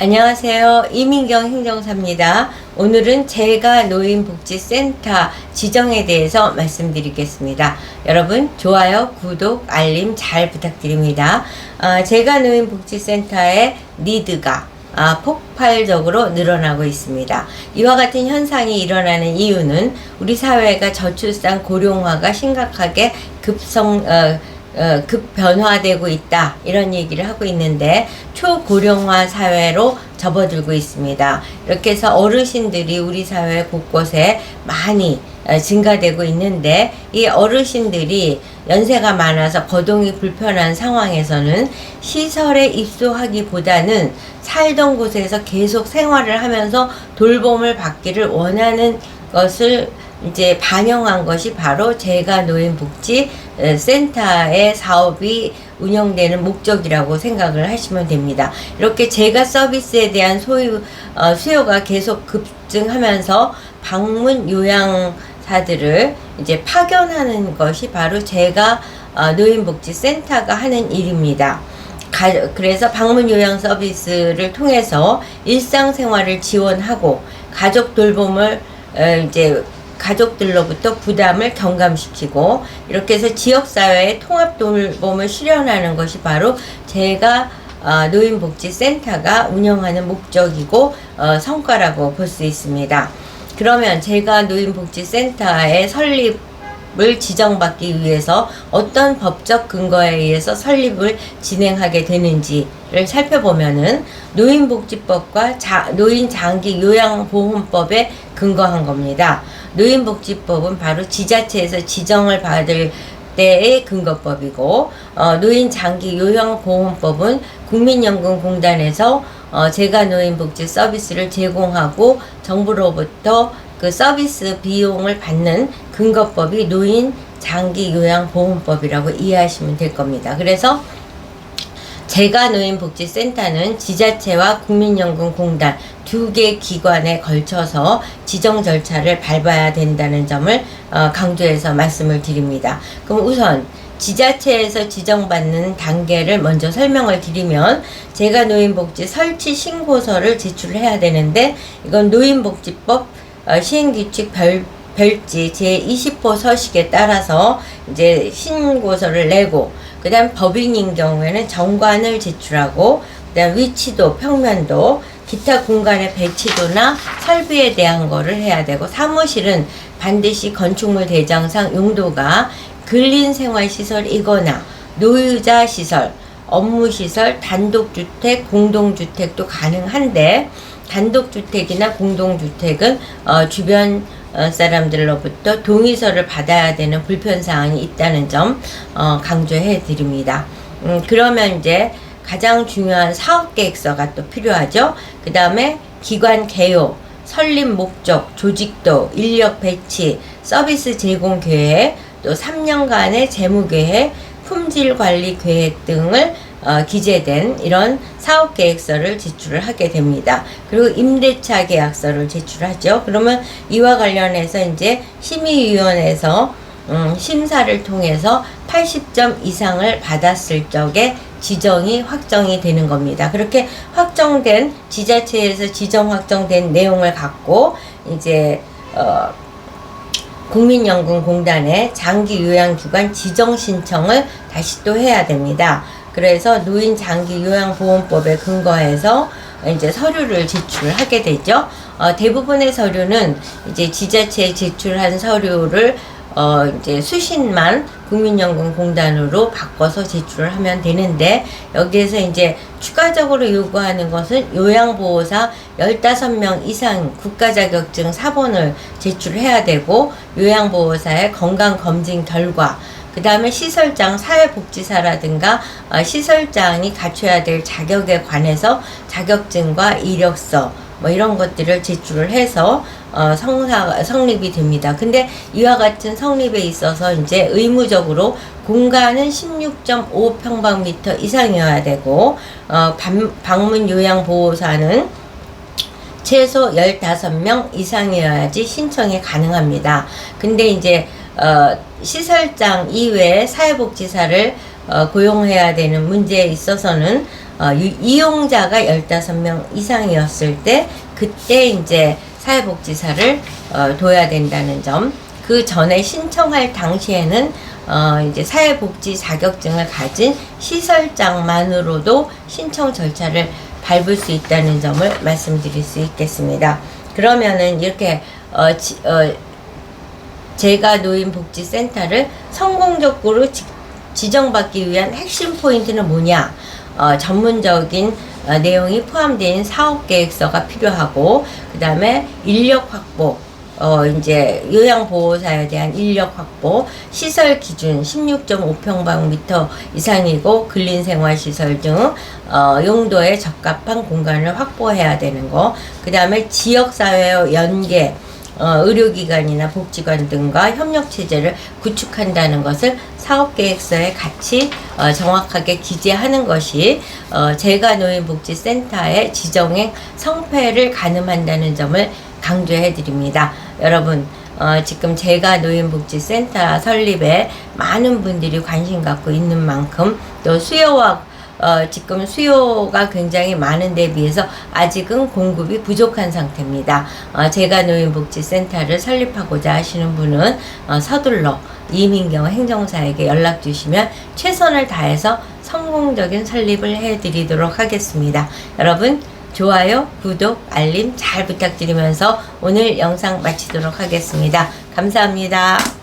안녕하세요. 이민경 행정사입니다. 오늘은 제가 노인복지센터 지정에 대해서 말씀드리겠습니다. 여러분 좋아요, 구독, 알림 잘 부탁드립니다. 제가 노인복지센터의 니드가 폭발적으로 늘어나고 있습니다. 이와 같은 현상이 일어나는 이유는 우리 사회가 저출산 고령화가 심각하게 급변화되고 있다, 이런 얘기를 하고 있는데, 초고령화 사회로 접어들고 있습니다. 이렇게 해서 어르신들이 우리 사회 곳곳에 많이 증가되고 있는데, 이 어르신들이 연세가 많아서 거동이 불편한 상황에서는 시설에 입소하기보다는 살던 곳에서 계속 생활을 하면서 돌봄을 받기를 원하는 것을 이제 반영한 것이 바로 제가 노인복지센터의 사업이 운영되는 목적이라고 생각을 하시면 됩니다. 이렇게 제가 서비스에 대한 수요가 계속 급증하면서 방문 요양사들을 이제 파견하는 것이 바로 제가 노인복지센터가 하는 일입니다. 그래서 방문 요양 서비스를 통해서 일상생활을 지원하고 가족 돌봄을 가족들로부터 부담을 경감시키고, 이렇게 해서 지역사회의 통합 돌봄을 실현하는 것이 바로 제가 노인복지센터가 운영하는 목적이고 성과라고 볼 수 있습니다. 그러면 제가 노인복지센터의 설립을 지정받기 위해서 어떤 법적 근거에 의해서 설립을 진행하게 되는지를 살펴보면은 노인복지법과 노인장기요양보험법에 근거한 겁니다. 노인복지법은 바로 지자체에서 지정을 받을 때의 근거법이고, 노인장기요양보험법은 국민연금공단에서 제가 노인복지 서비스를 제공하고 정부로부터 그 서비스 비용을 받는 근거법이 노인장기요양보험법이라고 이해하시면 될 겁니다. 그래서 제가 노인복지센터는 지자체와 국민연금공단 두 개 기관에 걸쳐서 지정 절차를 밟아야 된다는 점을 강조해서 말씀을 드립니다. 그럼 우선 지자체에서 지정받는 단계를 먼저 설명을 드리면, 제가 노인복지 설치 신고서를 제출해야 되는데, 이건 노인복지법 시행규칙 별지 제20호 서식에 따라서 이제 신고서를 내고, 그 다음 법인인 경우에는 정관을 제출하고, 그 다음 위치도, 평면도, 기타 공간의 배치도나 설비에 대한 거를 해야 되고, 사무실은 반드시 건축물 대장상 용도가 근린생활시설이거나 노유자시설, 업무시설, 단독주택, 공동주택도 가능한데, 단독주택이나 공동주택은 주변 사람들로부터 동의서를 받아야 되는 불편사항이 있다는 점 강조해 드립니다. 그러면 이제 가장 중요한 사업계획서가 또 필요하죠. 그 다음에 기관 개요, 설립 목적, 조직도, 인력 배치, 서비스 제공 계획, 또 3년간의 재무 계획, 품질 관리 계획 등을 기재된 이런 사업계획서를 제출을 하게 됩니다. 그리고 임대차 계약서를 제출하죠. 그러면 이와 관련해서 이제 심의위원회에서 심사를 통해서 80점 이상을 받았을 적에 지정이 확정이 되는 겁니다. 그렇게 확정된, 지자체에서 지정 확정된 내용을 갖고 이제 국민연금공단에 장기요양기관 지정 신청을 다시 또 해야 됩니다. 그래서 노인장기요양보험법에 근거해서 이제 서류를 제출을 하게 되죠. 대부분의 서류는 이제 지자체에 제출한 서류를 이제 수신만 국민연금공단으로 바꿔서 제출을 하면 되는데, 여기에서 이제 추가적으로 요구하는 것은 요양보호사 15명 이상 국가자격증 사본을 제출해야 되고, 요양보호사의 건강검진 결과, 그 다음에 시설장, 사회복지사라든가 시설장이 갖춰야 될 자격에 관해서 자격증과 이력서 이런 것들을 제출을 해서 성립이 됩니다. 근데 이와 같은 성립에 있어서 이제 의무적으로 공간은 16.5평방미터 이상이어야 되고, 방문 요양보호사는 최소 15명 이상이어야지 신청이 가능합니다. 근데 이제 시설장 이외에 사회복지사를 고용해야 되는 문제에 있어서는 이용자가 15명 이상이었을 때 그때 이제 사회복지사를 둬야 된다는 점. 그 전에 신청할 당시에는 이제 사회복지 자격증을 가진 시설장만으로도 신청 절차를 밟을 수 있다는 점을 말씀드릴 수 있겠습니다. 그러면은 이렇게 제가 노인복지센터를 성공적으로 지정받기 위한 핵심 포인트는 뭐냐? 전문적인 내용이 포함된 사업계획서가 필요하고, 그 다음에 인력 확보, 이제 요양보호사에 대한 인력 확보, 시설 기준 16.5평방미터 이상이고 근린생활시설 등 용도에 적합한 공간을 확보해야 되는 거. 그 다음에 지역사회와 연계, 의료기관이나 복지관 등과 협력체제를 구축한다는 것을 사업계획서에 같이 정확하게 기재하는 것이 제가 노인복지센터의 지정행 성패를 가늠한다는 점을 강조해 드립니다. 여러분, 지금 제가 노인복지센터 설립에 많은 분들이 관심 갖고 있는 만큼 또 지금 수요가 굉장히 많은 데 비해서 아직은 공급이 부족한 상태입니다. 제가 노인복지센터를 설립하고자 하시는 분은 서둘러 이민경 행정사에게 연락 주시면 최선을 다해서 성공적인 설립을 해드리도록 하겠습니다. 여러분, 좋아요, 구독, 알림 잘 부탁드리면서 오늘 영상 마치도록 하겠습니다. 감사합니다.